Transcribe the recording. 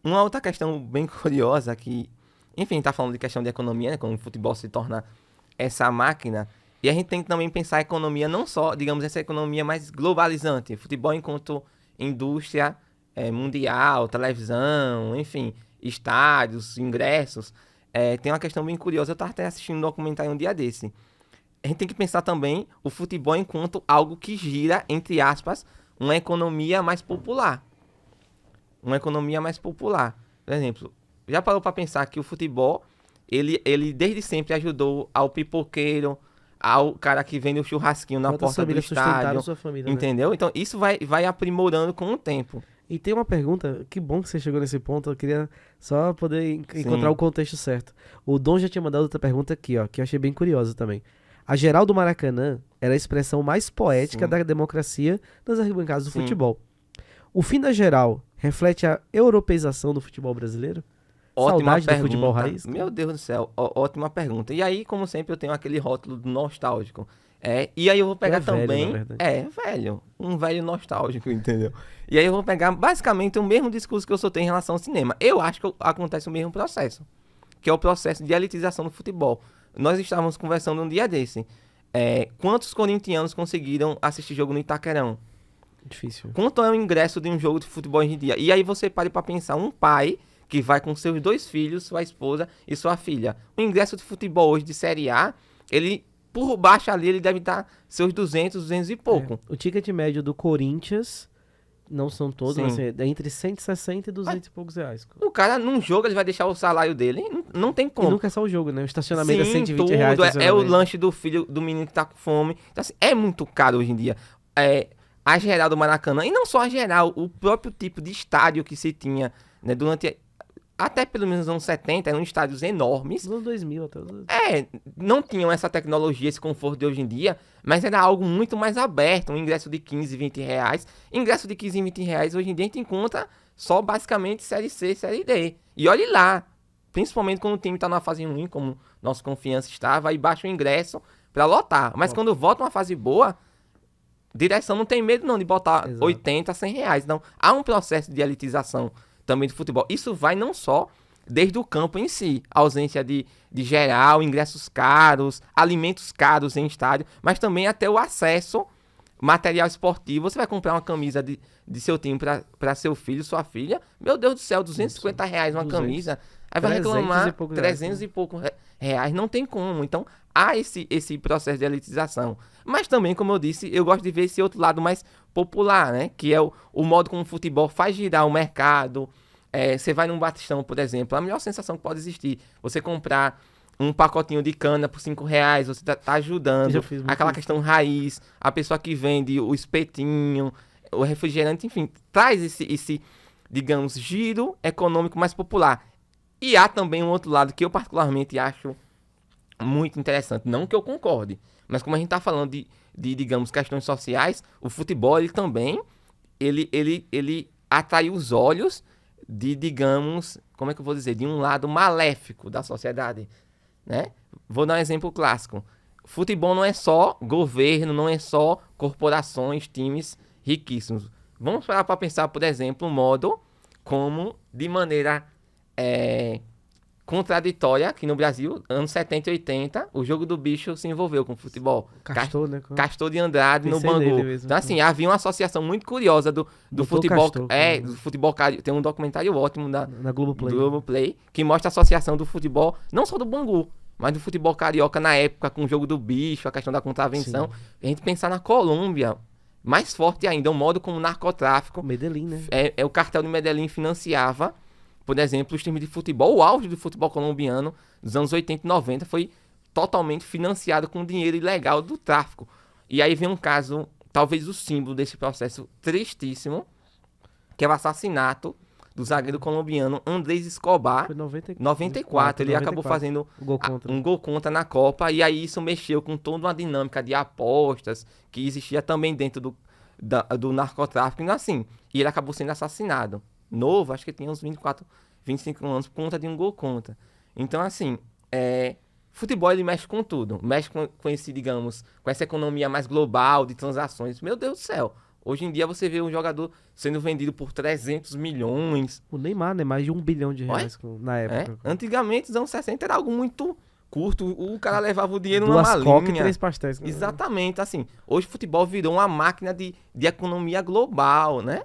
Uma outra questão bem curiosa que, enfim, tá falando de questão de economia, né? Como o futebol se torna essa máquina. E a gente tem que também pensar a economia não só, digamos, essa economia mais globalizante. Futebol enquanto indústria mundial, televisão, enfim, estádios, ingressos. Tem uma questão bem curiosa, eu estava até assistindo um documentário um dia desse. A gente tem que pensar também o futebol enquanto algo que gira, entre aspas, uma economia mais popular. Uma economia mais popular. Por exemplo, já parou para pensar que o futebol, ele desde sempre ajudou ao pipoqueiro, ao cara que vende o churrasquinho na Quantas porta do famílias sustentaram estádio, sua família, né? entendeu? Então isso vai aprimorando com o tempo. E tem uma pergunta, que bom que você chegou nesse ponto, eu queria só poder encontrar Sim. o contexto certo. O Dom já tinha mandado outra pergunta aqui, ó, que eu achei bem curiosa também. A geral do Maracanã era a expressão mais poética Sim. da democracia nas arquibancadas do Sim. futebol. O fim da geral reflete a europeização do futebol brasileiro? Ótima Saudade do pergunta. futebol raiz? Meu Deus do céu, ótima pergunta. E aí, como sempre, eu tenho aquele rótulo do nostálgico. E aí eu vou pegar velho, também. na verdade. Velho. Um velho nostálgico, entendeu? E aí eu vou pegar basicamente o mesmo discurso que eu soltei em relação ao cinema. Eu acho que acontece o mesmo processo, que é o processo de elitização do futebol. Nós estávamos conversando um dia desse. Quantos corintianos conseguiram assistir jogo no Itaquerão? Difícil. Quanto é o ingresso de um jogo de futebol hoje em dia? E aí você para pra pensar, um pai que vai com seus 2 filhos, sua esposa e sua filha. O ingresso de futebol hoje de Série A, ele, por baixo ali, ele deve dar seus 200 e pouco. O ticket médio do Corinthians, não são todos, Sim. mas é entre 160 e 200 e poucos reais. O cara, num jogo, ele vai deixar o salário dele, não tem E como. nunca é só o jogo, né? O estacionamento é Sim, 120 tudo, reais. é o estacionamento. lanche do filho do menino que tá com fome. Então, assim, é muito caro hoje em dia. A geral do Maracanã, e não só a geral, o próprio tipo de estádio que se tinha, né, durante, até pelo menos nos anos 70, eram estádios enormes. Nos anos 2000 até os... Não tinham essa tecnologia, esse conforto de hoje em dia, mas era algo muito mais aberto, um ingresso de 15, 20 reais. Ingresso de 15, 20 reais, hoje em dia a gente encontra só basicamente Série C, Série D. E olhe lá, principalmente quando o time tá numa fase ruim, como nosso Confiança estava, aí baixa o ingresso pra lotar. Mas quando volta uma fase boa, direção não tem medo não de botar Exato. 80, 100 reais. Então, há um processo de elitização também do futebol. Isso vai não só desde o campo em si, ausência de geral, ingressos caros, alimentos caros em estádio, mas também até o acesso, material esportivo. Você vai comprar uma camisa de seu time para seu filho, sua filha, meu Deus do céu, 250 reais uma 200. camisa, aí vai 300 reclamar e poucos reais, 300 e poucos reais, não tem como. Então, há esse processo de elitização. Mas também, como eu disse, eu gosto de ver esse outro lado mais popular, né? Que é o modo como o futebol faz girar o mercado. Você vai num Batistão, por exemplo, a melhor sensação que pode existir, você comprar um pacotinho de cana por 5 reais, você tá Eu ajudando, já fiz muito aquela isso. questão raiz, a pessoa que vende o espetinho, o refrigerante, enfim, traz esse, digamos, giro econômico mais popular. E há também um outro lado que eu particularmente acho muito interessante, não que eu concorde, mas como a gente tá falando digamos, questões sociais, o futebol, ele também, ele atrai os olhos de, digamos, como é que eu vou dizer, de um lado maléfico da sociedade, né? Vou dar um exemplo clássico. Futebol não é só governo, não é só corporações, times riquíssimos. Vamos parar para pensar, por exemplo, o modo como, de maneira contraditória, aqui no Brasil, anos 70 e 80, o jogo do bicho se envolveu com o futebol. Castor, né? Castor de Andrade no Pensei Bangu. nele mesmo. Então, assim, havia uma associação muito curiosa do Doutor futebol. Castor, Do futebol carioca. Tem um documentário ótimo Na Globoplay. do Globoplay que mostra a associação do futebol, não só do Bangu, mas do futebol carioca na época, com o jogo do bicho, a questão da contravenção. A gente pensar na Colômbia, mais forte ainda, o modo como o narcotráfico, Medellín, né? o cartel de Medellín financiava, por exemplo, os times de futebol. O auge do futebol colombiano dos anos 80 e 90 foi totalmente financiado com dinheiro ilegal do tráfico. E aí vem um caso, talvez o símbolo desse processo tristíssimo, que é o assassinato do zagueiro colombiano Andrés Escobar. Foi 94, ele acabou fazendo o gol contra. um gol contra na Copa, e aí isso mexeu com toda uma dinâmica de apostas que existia também dentro do narcotráfico, e assim, e ele acabou sendo assassinado. Novo, acho que tinha uns 24, 25 anos, por conta de um gol contra. Então, assim, futebol ele mexe com tudo, mexe com esse, digamos, com essa economia mais global de transações. Meu Deus do céu, Hoje em dia você vê um jogador sendo vendido por 300 milhões. O Neymar, né? Mais de R$ 1 bilhão na É? época. Antigamente, nos anos 60, era algo muito curto. O cara levava o dinheiro numa 2 coca e malinha. 3 pastéis. Exatamente, assim. Hoje o futebol virou uma máquina de economia global, né?